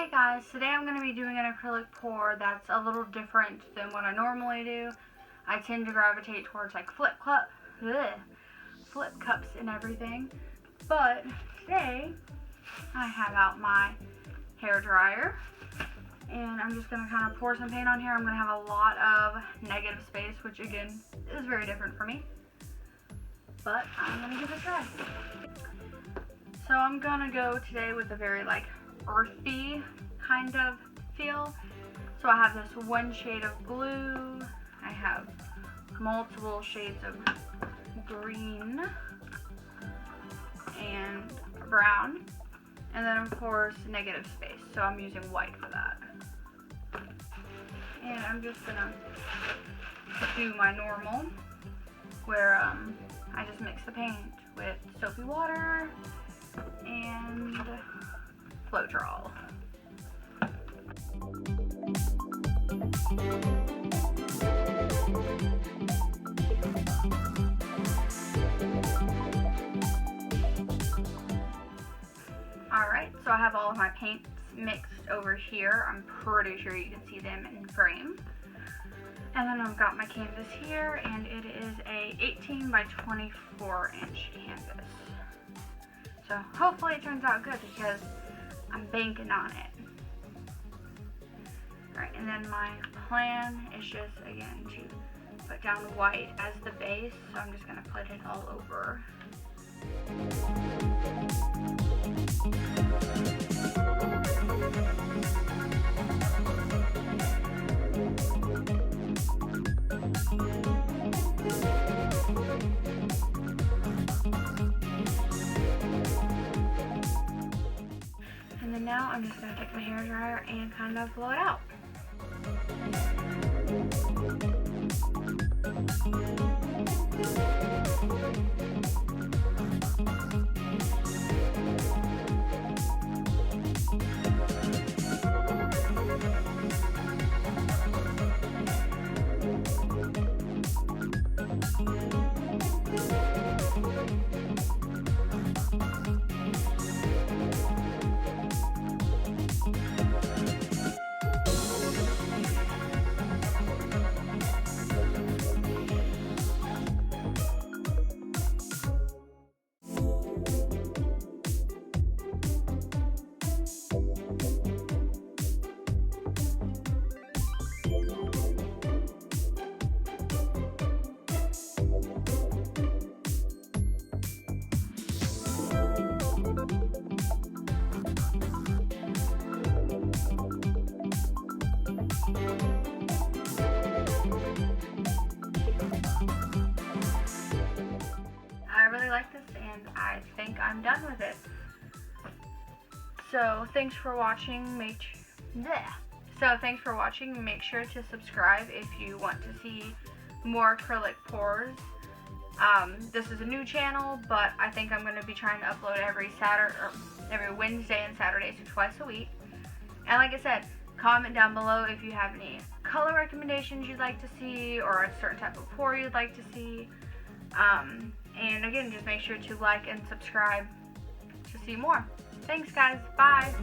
Hey guys, today I'm going to be doing an acrylic pour that's a little different than what I normally do. I tend to gravitate towards like flip cups and everything. But today I have out my hair dryer and I'm just going to kind of pour some paint on here. I'm going to have a lot of negative space, which again is very different for me. But I'm going to give it a try. So I'm going to go today with a very like earthy kind of feel. So I have this one shade of blue, I have multiple shades of green and brown, and then of course negative space, so I'm using white for that. And I'm just gonna do my normal where I just mix the paint with soapy water and Floetrol. Alright, so I have all of my paints mixed over here. I'm pretty sure you can see them in frame. And then I've got my canvas here, and it is a 18 by 24 inch canvas. So hopefully it turns out good because I'm banking on it. Alright, and then my plan is just, again, to put down white as the base, so I'm just going to put it all over. And then now I'm just going to take my hairdryer and kind of blow it out. Like this, and I think I'm done with it. So thanks for watching. Make sure to subscribe if you want to see more acrylic pours. This is a new channel, but I think I'm going to be trying to upload every Wednesday and Saturday, so twice a week. And like I said, comment down below if you have any color recommendations you'd like to see, or a certain type of pour you'd like to see. And again, just make sure to like and subscribe to see more. Thanks guys, bye!